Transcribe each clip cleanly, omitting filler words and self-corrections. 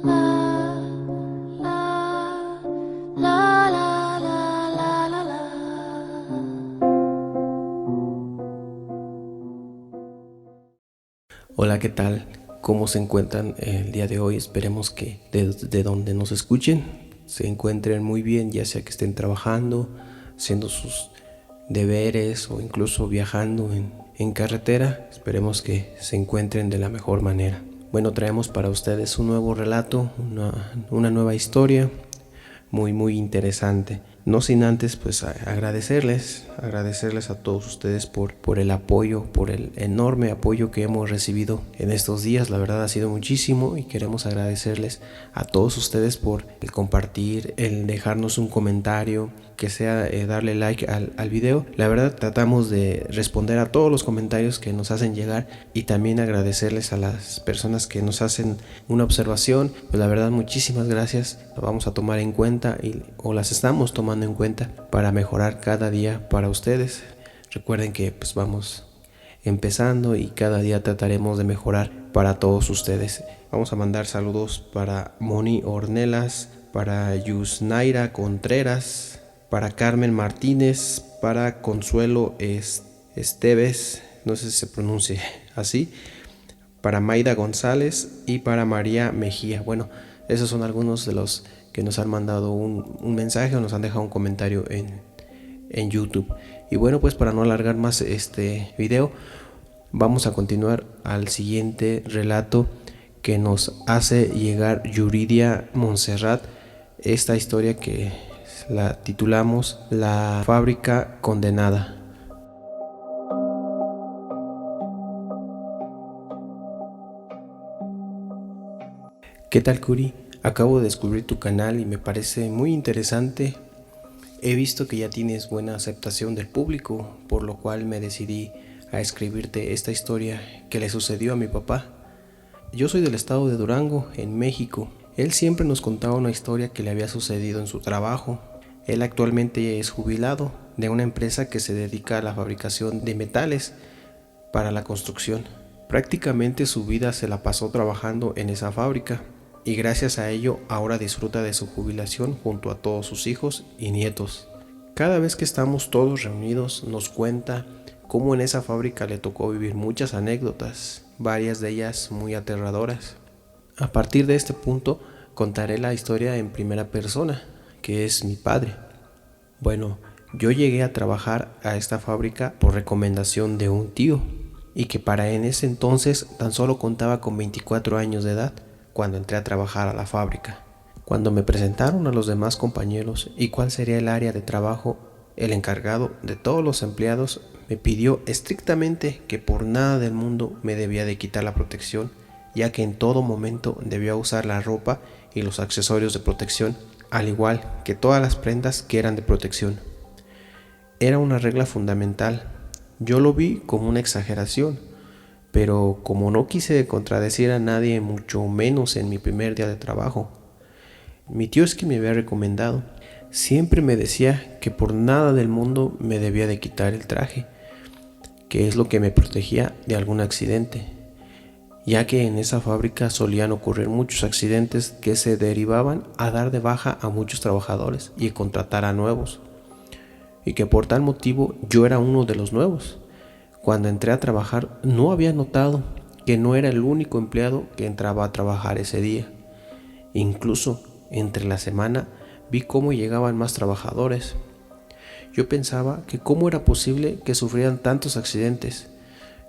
Hola, ¿qué tal? ¿Cómo se encuentran el día de hoy? Esperemos que desde donde nos escuchen se encuentren muy bien, ya sea que estén trabajando, haciendo sus deberes o incluso viajando en carretera. Esperemos que se encuentren de la mejor manera. Bueno, traemos para ustedes un nuevo relato, una nueva historia muy interesante. No sin antes pues agradecerles a todos ustedes por el apoyo, por el enorme apoyo que hemos recibido en estos días. La verdad ha sido muchísimo y queremos agradecerles a todos ustedes por el compartir, el dejarnos un comentario, que sea darle like al video. La verdad tratamos de responder a todos los comentarios que nos hacen llegar y también agradecerles a las personas que nos hacen una observación. Pues la verdad muchísimas gracias, las vamos a tomar en cuenta o las estamos tomando en cuenta para mejorar cada día para ustedes. Recuerden que pues vamos empezando y cada día trataremos de mejorar para todos ustedes. Vamos a mandar saludos para Moni Ornelas, para Yusnaira Contreras, para Carmen Martínez, para Consuelo Esteves, no sé si se pronuncie así, para Maida González y para María Mejía. Bueno, esos son algunos de los que nos han mandado un mensaje o nos han dejado un comentario en YouTube. Y bueno, pues para no alargar más este video, vamos a continuar al siguiente relato que nos hace llegar Yuridia Montserrat. Esta historia que la titulamos La fábrica condenada. ¿Qué tal, Curi? Acabo de descubrir tu canal y me parece muy interesante. He visto que ya tienes buena aceptación del público, por lo cual me decidí a escribirte esta historia que le sucedió a mi papá. Yo soy del estado de Durango, en México. Él siempre nos contaba una historia que le había sucedido en su trabajo. Él actualmente es jubilado de una empresa que se dedica a la fabricación de metales para la construcción. Prácticamente su vida se la pasó trabajando en esa fábrica y gracias a ello ahora disfruta de su jubilación junto a todos sus hijos y nietos. Cada vez que estamos todos reunidos nos cuenta cómo en esa fábrica le tocó vivir muchas anécdotas, varias de ellas muy aterradoras. A partir de este punto contaré la historia en primera persona, que es mi padre. Bueno, yo llegué a trabajar a esta fábrica por recomendación de un tío, y que para en ese entonces tan solo contaba con 24 años de edad cuando entré a trabajar a la fábrica. Cuando me presentaron a los demás compañeros y cuál sería el área de trabajo, el encargado de todos los empleados me pidió estrictamente que por nada del mundo me debía de quitar la protección, ya que en todo momento debía usar la ropa y los accesorios de protección, al igual que todas las prendas que eran de protección. Era una regla fundamental. Yo lo vi como una exageración, pero como no quise contradecir a nadie, mucho menos en mi primer día de trabajo, mi tío es que me había recomendado. Siempre me decía que por nada del mundo me debía de quitar el traje, que es lo que me protegía de algún accidente, ya que en esa fábrica solían ocurrir muchos accidentes que se derivaban a dar de baja a muchos trabajadores y contratar a nuevos, y que por tal motivo yo era uno de los nuevos. Cuando entré a trabajar no había notado que no era el único empleado que entraba a trabajar ese día. Incluso entre la semana vi cómo llegaban más trabajadores. Yo pensaba que cómo era posible que sufrieran tantos accidentes,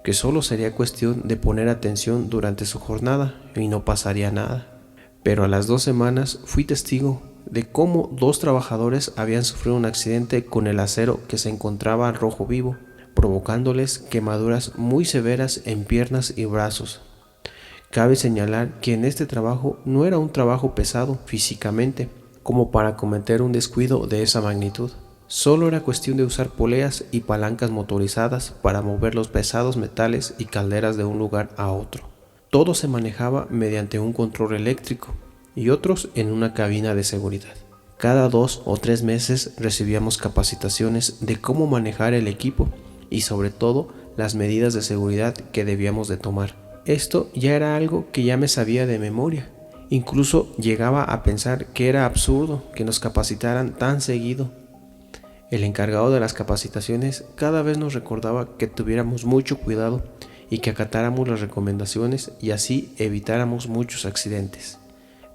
que solo sería cuestión de poner atención durante su jornada y no pasaría nada. Pero a las 2 semanas fui testigo de cómo 2 trabajadores habían sufrido un accidente con el acero que se encontraba rojo vivo, provocándoles quemaduras muy severas en piernas y brazos. Cabe señalar que en este trabajo no era un trabajo pesado físicamente, como para cometer un descuido de esa magnitud. Solo era cuestión de usar poleas y palancas motorizadas para mover los pesados metales y calderas de un lugar a otro. Todo se manejaba mediante un control eléctrico y otros en una cabina de seguridad. Cada 2 o 3 meses recibíamos capacitaciones de cómo manejar el equipo y sobre todo las medidas de seguridad que debíamos de tomar. Esto ya era algo que ya me sabía de memoria Incluso llegaba a pensar que era absurdo que nos capacitaran tan seguido. El encargado de las capacitaciones cada vez nos recordaba que tuviéramos mucho cuidado y que acatáramos las recomendaciones y así evitáramos muchos accidentes.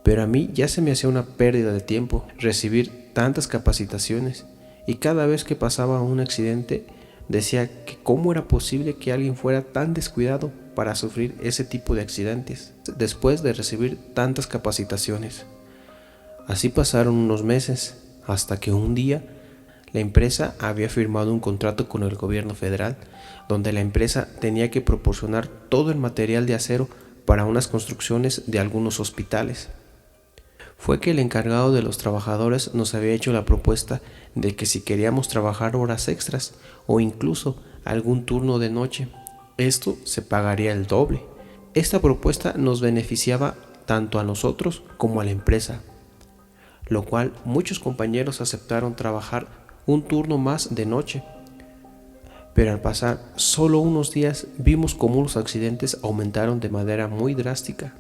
Pero a mí ya se me hacía una pérdida de tiempo recibir tantas capacitaciones y cada vez que pasaba un accidente decía que cómo era posible que alguien fuera tan descuidado para sufrir ese tipo de accidentes después de recibir tantas capacitaciones. Así pasaron unos meses hasta que un día la empresa había firmado un contrato con el gobierno federal donde la empresa tenía que proporcionar todo el material de acero para unas construcciones de algunos hospitales. Fue que el encargado de los trabajadores nos había hecho la propuesta de que si queríamos trabajar horas extras o incluso algún turno de noche, esto se pagaría el doble. Esta propuesta nos beneficiaba tanto a nosotros como a la empresa, lo cual muchos compañeros aceptaron trabajar un turno más de noche. Pero al pasar solo unos días vimos cómo los accidentes aumentaron de manera muy drástica.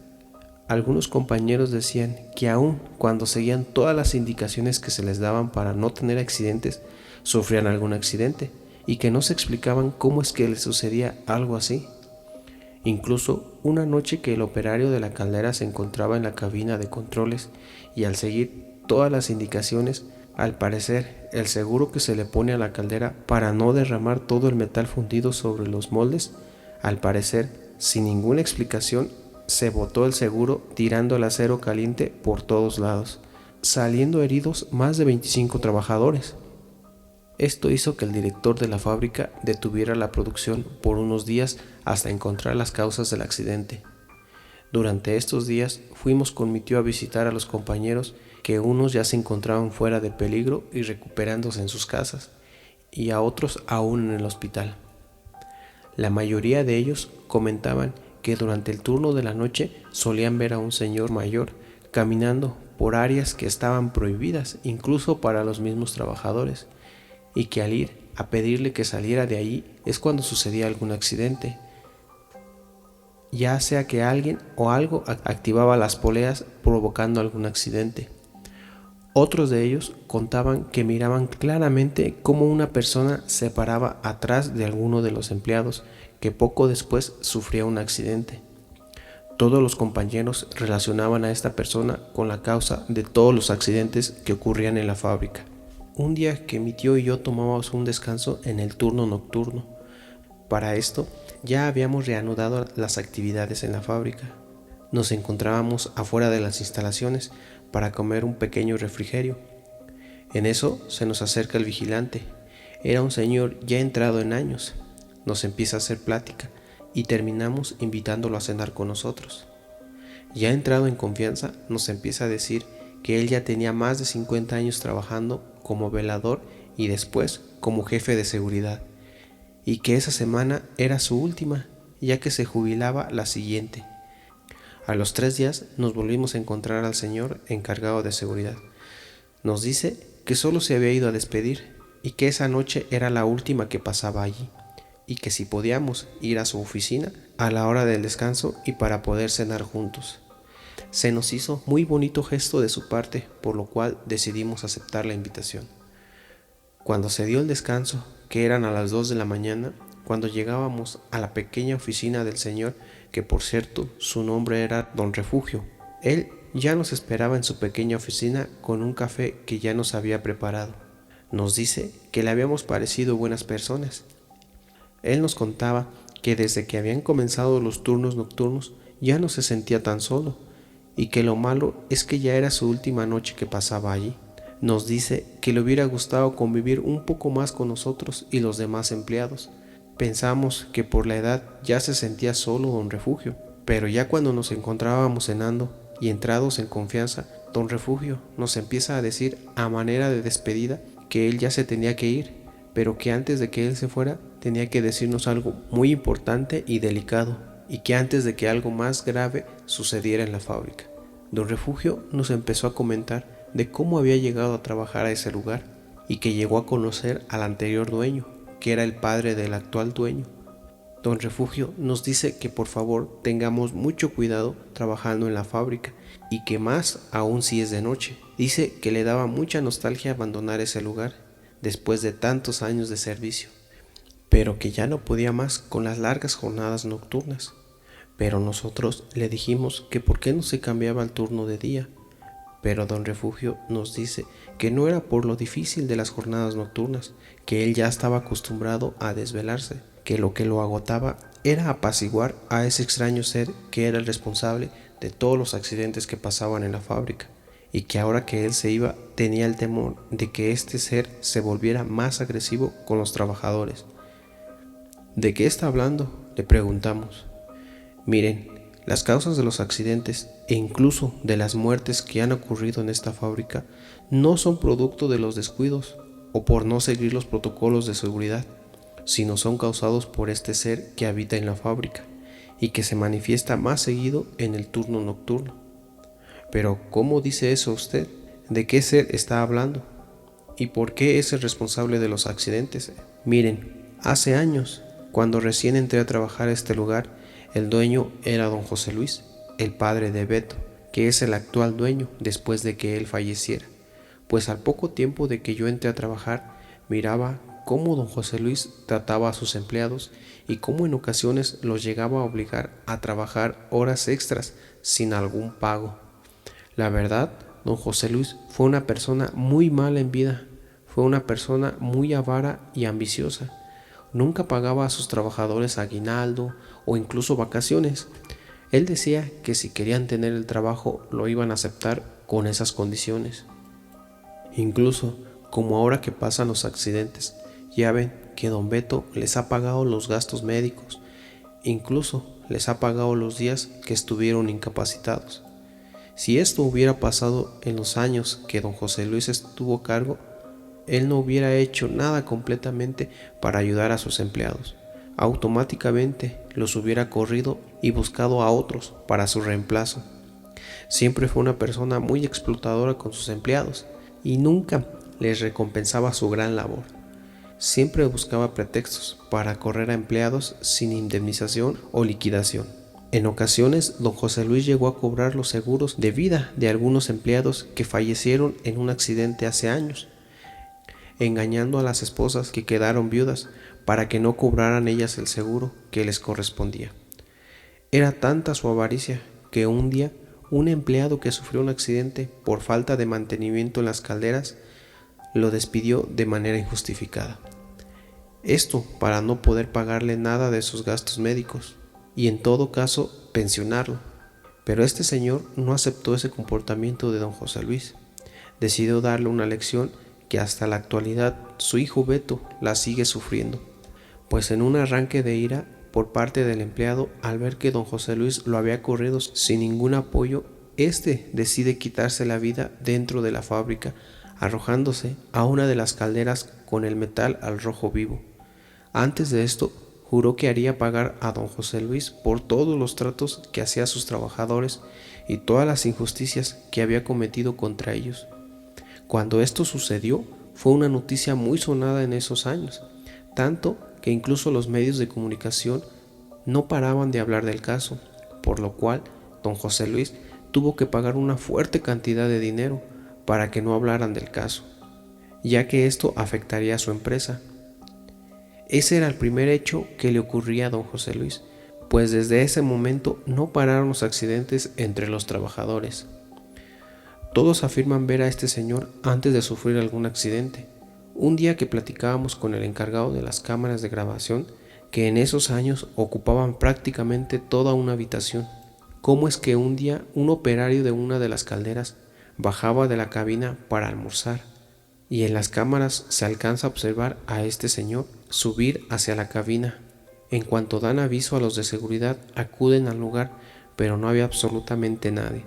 Algunos compañeros decían que aun cuando seguían todas las indicaciones que se les daban para no tener accidentes, sufrían algún accidente y que no se explicaban cómo es que les sucedía algo así. Incluso una noche que el operario de la caldera se encontraba en la cabina de controles y al seguir todas las indicaciones, al parecer el seguro que se le pone a la caldera para no derramar todo el metal fundido sobre los moldes, al parecer sin ninguna explicación, se botó el seguro tirando el acero caliente por todos lados, saliendo heridos más de 25 trabajadores. Esto hizo que el director de la fábrica detuviera la producción por unos días hasta encontrar las causas del accidente. Durante estos días fuimos con mi tío a visitar a los compañeros, que unos ya se encontraban fuera de peligro y recuperándose en sus casas, y a otros aún en el hospital. La mayoría de ellos comentaban que durante el turno de la noche solían ver a un señor mayor caminando por áreas que estaban prohibidas incluso para los mismos trabajadores, y que al ir a pedirle que saliera de allí es cuando sucedía algún accidente, ya sea que alguien o algo activaba las poleas provocando algún accidente. Otros de ellos contaban que miraban claramente cómo una persona se paraba atrás de alguno de los empleados que poco después sufría un accidente. Todos los compañeros relacionaban a esta persona con la causa de todos los accidentes que ocurrían en la fábrica. Un día que mi tío y yo tomábamos un descanso en el turno nocturno. Para esto ya habíamos reanudado las actividades en la fábrica. Nos encontrábamos afuera de las instalaciones para comer un pequeño refrigerio. En eso se nos acerca el vigilante. Era un señor ya entrado en años. Nos empieza a hacer plática y terminamos invitándolo a cenar con nosotros. Ya entrado en confianza, nos empieza a decir que él ya tenía más de 50 años trabajando como velador y después como jefe de seguridad, y que esa semana era su última, ya que se jubilaba la siguiente. A los 3 días nos volvimos a encontrar al señor encargado de seguridad. Nos dice que solo se había ido a despedir y que esa noche era la última que pasaba allí, y que si podíamos ir a su oficina a la hora del descanso y para poder cenar juntos. Se nos hizo muy bonito gesto de su parte, por lo cual decidimos aceptar la invitación. Cuando se dio el descanso, que eran a las 2 de la mañana, cuando llegábamos a la pequeña oficina del señor, que por cierto su nombre era Don Refugio, él ya nos esperaba en su pequeña oficina con un café que ya nos había preparado. Nos dice que le habíamos parecido buenas personas. Él nos contaba que desde que habían comenzado los turnos nocturnos ya no se sentía tan solo, y que lo malo es que ya era su última noche que pasaba allí. Nos dice que le hubiera gustado convivir un poco más con nosotros y los demás empleados. Pensamos que por la edad ya se sentía solo Don Refugio, pero ya cuando nos encontrábamos cenando y entrados en confianza, Don Refugio nos empieza a decir a manera de despedida que él ya se tenía que ir, pero que antes de que él se fuera tenía que decirnos algo muy importante y delicado, y que antes de que algo más grave sucediera en la fábrica. Don Refugio nos empezó a comentar de cómo había llegado a trabajar a ese lugar y que llegó a conocer al anterior dueño, que era el padre del actual dueño. don Refugio nos dice que por favor tengamos mucho cuidado trabajando en la fábrica y que más aún si es de noche. Dice que le daba mucha nostalgia abandonar ese lugar después de tantos años de servicio, pero que ya no podía más con las largas jornadas nocturnas. Pero nosotros le dijimos que por qué no se cambiaba al turno de día. Pero don Refugio nos dice que no era por lo difícil de las jornadas nocturnas, que él ya estaba acostumbrado a desvelarse, que lo agotaba era apaciguar a ese extraño ser que era el responsable de todos los accidentes que pasaban en la fábrica, y que ahora que él se iba tenía el temor de que este ser se volviera más agresivo con los trabajadores. ¿De qué está hablando?, le preguntamos. Miren, las causas de los accidentes e incluso de las muertes que han ocurrido en esta fábrica no son producto de los descuidos o por no seguir los protocolos de seguridad, sino son causados por este ser que habita en la fábrica y que se manifiesta más seguido en el turno nocturno. Pero, ¿cómo dice eso usted? ¿De qué ser está hablando? ¿Y por qué es el responsable de los accidentes? Miren, hace años, cuando recién entré a trabajar a este lugar, el dueño era don José Luis, el padre de Beto, que es el actual dueño después de que él falleciera. Pues al poco tiempo de que yo entré a trabajar, miraba cómo don José Luis trataba a sus empleados y cómo en ocasiones los llegaba a obligar a trabajar horas extras sin algún pago. La verdad, don José Luis fue una persona muy mala en vida, fue una persona muy avara y ambiciosa. Nunca pagaba a sus trabajadores aguinaldo o incluso vacaciones. Él decía que si querían tener el trabajo lo iban a aceptar con esas condiciones. Incluso, como ahora que pasan los accidentes, ya ven que don Beto les ha pagado los gastos médicos, incluso les ha pagado los días que estuvieron incapacitados. Si esto hubiera pasado en los años que don José Luis estuvo a cargo, él no hubiera hecho nada completamente para ayudar a sus empleados. Automáticamente los hubiera corrido y buscado a otros para su reemplazo. Siempre fue una persona muy explotadora con sus empleados y nunca les recompensaba su gran labor. Siempre buscaba pretextos para correr a empleados sin indemnización o liquidación. En ocasiones, don José Luis llegó a cobrar los seguros de vida de algunos empleados que fallecieron en un accidente hace años, engañando a las esposas que quedaron viudas para que no cobraran ellas el seguro que les correspondía. Era tanta su avaricia que un día un empleado que sufrió un accidente por falta de mantenimiento en las calderas lo despidió de manera injustificada. Esto para no poder pagarle nada de sus gastos médicos y en todo caso pensionarlo. Pero este señor no aceptó ese comportamiento de don José Luis. Decidió darle una lección que hasta la actualidad su hijo Beto la sigue sufriendo, pues en un arranque de ira por parte del empleado al ver que don José Luis lo había corrido sin ningún apoyo, este decide quitarse la vida dentro de la fábrica, arrojándose a una de las calderas con el metal al rojo vivo. Antes de esto, juró que haría pagar a don José Luis por todos los tratos que hacía a sus trabajadores y todas las injusticias que había cometido contra ellos. Cuando esto sucedió, fue una noticia muy sonada en esos años, tanto que incluso los medios de comunicación no paraban de hablar del caso, por lo cual don José Luis tuvo que pagar una fuerte cantidad de dinero para que no hablaran del caso, ya que esto afectaría a su empresa. Ese era el primer hecho que le ocurría a don José Luis, pues desde ese momento no pararon los accidentes entre los trabajadores. Todos afirman ver a este señor antes de sufrir algún accidente. Un día que platicábamos con el encargado de las cámaras de grabación, que en esos años ocupaban prácticamente toda una habitación, cómo es que un día un operario de una de las calderas bajaba de la cabina para almorzar, y en las cámaras se alcanza a observar a este señor subir hacia la cabina. En cuanto dan aviso a los de seguridad, acuden al lugar, pero no había absolutamente nadie.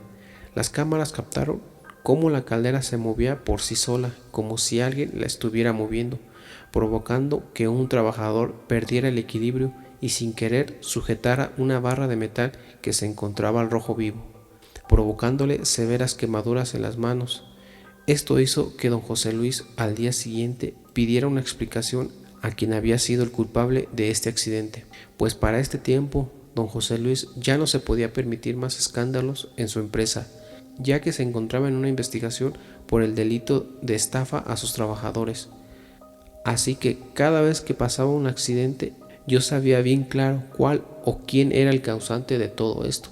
Las cámaras captaron cómo la caldera se movía por sí sola, como si alguien la estuviera moviendo, provocando que un trabajador perdiera el equilibrio y sin querer sujetara una barra de metal que se encontraba al rojo vivo, provocándole severas quemaduras en las manos. Esto hizo que don José Luis al día siguiente pidiera una explicación a quien había sido el culpable de este accidente, pues para este tiempo don José Luis ya no se podía permitir más escándalos en su empresa, ya que se encontraba en una investigación por el delito de estafa a sus trabajadores. Así que cada vez que pasaba un accidente, yo sabía bien claro cuál o quién era el causante de todo esto.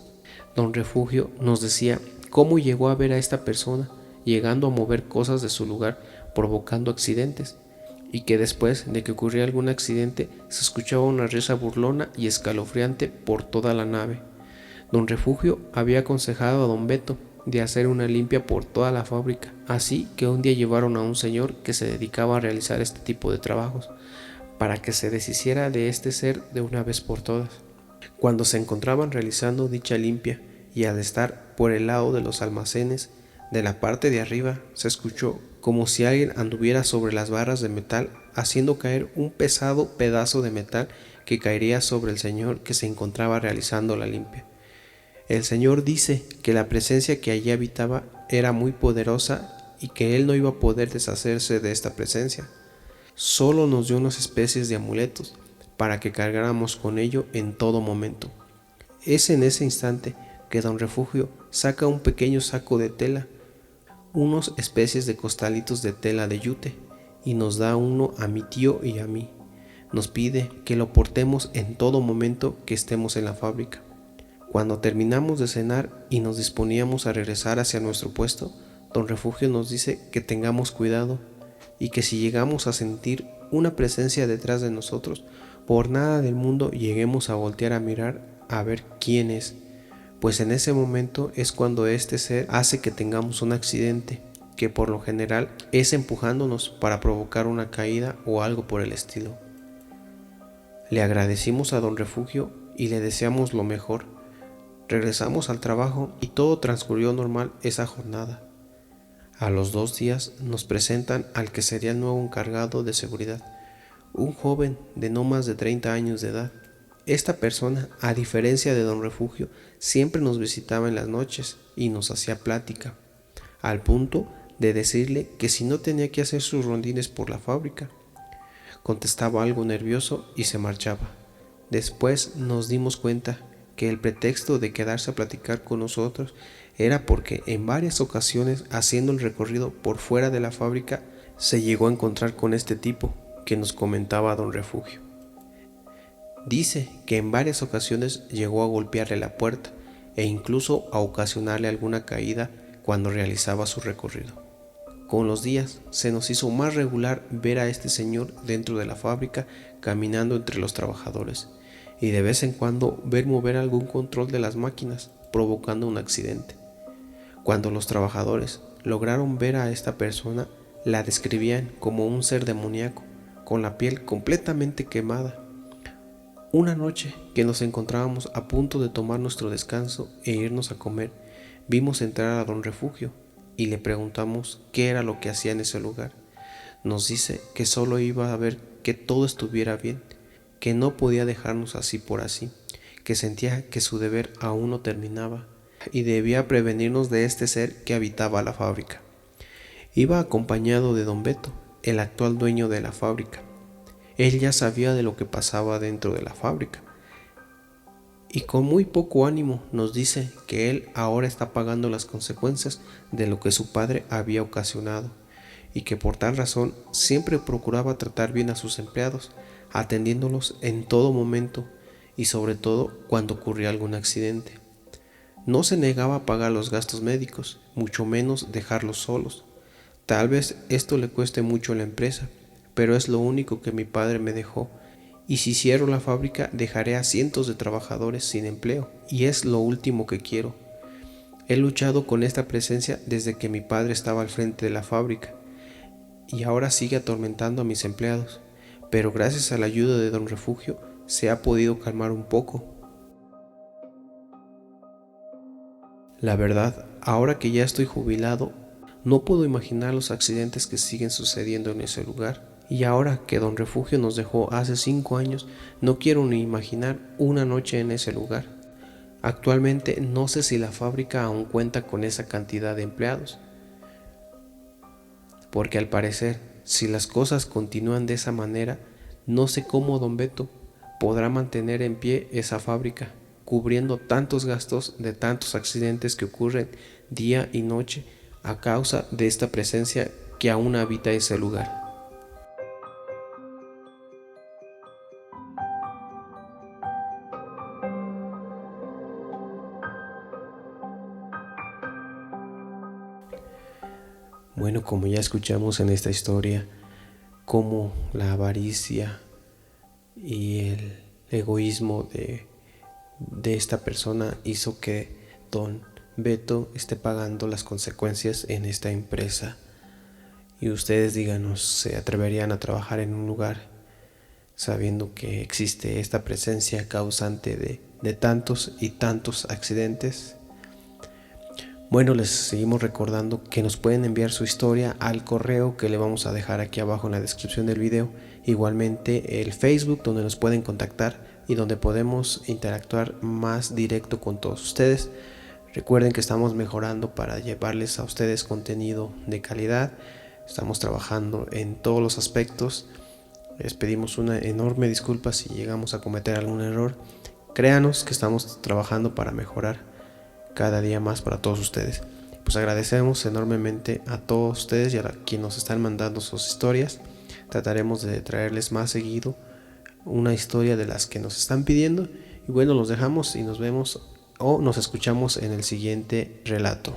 Don Refugio nos decía cómo llegó a ver a esta persona llegando a mover cosas de su lugar, provocando accidentes, y que después de que ocurría algún accidente se escuchaba una risa burlona y escalofriante por toda la nave. Don Refugio había aconsejado a don Beto de hacer una limpia por toda la fábrica, así que un día llevaron a un señor que se dedicaba a realizar este tipo de trabajos, para que se deshiciera de este ser de una vez por todas. Cuando se encontraban realizando dicha limpia y al estar por el lado de los almacenes, de la parte de arriba se escuchó como si alguien anduviera sobre las barras de metal haciendo caer un pesado pedazo de metal que caería sobre el señor que se encontraba realizando la limpia. El señor dice que la presencia que allí habitaba era muy poderosa y que él no iba a poder deshacerse de esta presencia. Solo nos dio unas especies de amuletos para que cargáramos con ello en todo momento. Es en ese instante que don Refugio saca un pequeño saco de tela, unas especies de costalitos de tela de yute, y nos da uno a mi tío y a mí. Nos pide que lo portemos en todo momento que estemos en la fábrica. Cuando terminamos de cenar y nos disponíamos a regresar hacia nuestro puesto, don Refugio nos dice que tengamos cuidado y que si llegamos a sentir una presencia detrás de nosotros, por nada del mundo lleguemos a voltear a mirar a ver quién es, pues en ese momento es cuando este ser hace que tengamos un accidente, que por lo general es empujándonos para provocar una caída o algo por el estilo. Le agradecimos a don Refugio y le deseamos lo mejor. Regresamos al trabajo y todo transcurrió normal esa jornada. A los 2 días nos presentan al que sería el nuevo encargado de seguridad, un joven de no más de 30 años de edad. Esta persona, a diferencia de don Refugio, siempre nos visitaba en las noches y nos hacía plática, al punto de decirle que si no tenía que hacer sus rondines por la fábrica. Contestaba algo nervioso y se marchaba. Después nos dimos cuenta que el pretexto de quedarse a platicar con nosotros era porque en varias ocasiones, haciendo el recorrido por fuera de la fábrica, se llegó a encontrar con este tipo que nos comentaba don Refugio. Dice que en varias ocasiones llegó a golpearle la puerta e incluso a ocasionarle alguna caída cuando realizaba su recorrido. Con los días se nos hizo más regular ver a este señor dentro de la fábrica caminando entre los trabajadores y de vez en cuando ver mover algún control de las máquinas, provocando un accidente. Cuando los trabajadores lograron ver a esta persona, la describían como un ser demoníaco, con la piel completamente quemada. Una noche que nos encontrábamos a punto de tomar nuestro descanso e irnos a comer, vimos entrar a don Refugio y le preguntamos qué era lo que hacía en ese lugar. Nos dice que solo iba a ver que todo estuviera bien, que no podía dejarnos así por así, que sentía que su deber aún no terminaba y debía prevenirnos de este ser que habitaba la fábrica. Iba acompañado de don Beto, el actual dueño de la fábrica. Él ya sabía de lo que pasaba dentro de la fábrica y con muy poco ánimo nos dice que él ahora está pagando las consecuencias de lo que su padre había ocasionado y que por tal razón siempre procuraba tratar bien a sus empleados, atendiéndolos en todo momento y sobre todo cuando ocurría algún accidente. No se negaba a pagar los gastos médicos, mucho menos dejarlos solos. Tal vez esto le cueste mucho a la empresa, pero es lo único que mi padre me dejó, y si cierro la fábrica dejaré a cientos de trabajadores sin empleo, y es lo último que quiero. He luchado con esta presencia desde que mi padre estaba al frente de la fábrica, y ahora sigue atormentando a mis empleados, pero gracias a la ayuda de don Refugio se ha podido calmar un poco. La verdad, ahora que ya estoy jubilado, no puedo imaginar los accidentes que siguen sucediendo en ese lugar. Y ahora que don Refugio nos dejó hace 5 años, no quiero ni imaginar una noche en ese lugar. Actualmente no sé si la fábrica aún cuenta con esa cantidad de empleados, porque al parecer, si las cosas continúan de esa manera, No sé cómo don Beto podrá mantener en pie esa fábrica, cubriendo tantos gastos de tantos accidentes que ocurren día y noche a causa de esta presencia que aún habita ese lugar. Bueno, como ya escuchamos en esta historia, cómo la avaricia y el egoísmo de esta persona hizo que don Beto esté pagando las consecuencias en esta empresa. Y ustedes, díganos, ¿se atreverían a trabajar en un lugar sabiendo que existe esta presencia causante de tantos y tantos accidentes? Bueno, les seguimos recordando que nos pueden enviar su historia al correo que le vamos a dejar aquí abajo en la descripción del video. Igualmente el Facebook, donde nos pueden contactar y donde podemos interactuar más directo con todos ustedes. Recuerden que estamos mejorando para llevarles a ustedes contenido de calidad. Estamos trabajando en todos los aspectos. Les pedimos una enorme disculpa si llegamos a cometer algún error. Créanos que estamos trabajando para mejorar cada día más para todos ustedes. Pues agradecemos enormemente a todos ustedes y a quienes nos están mandando sus historias. Trataremos de traerles más seguido una historia de las que nos están pidiendo. Y bueno, los dejamos y nos vemos o nos escuchamos en el siguiente relato.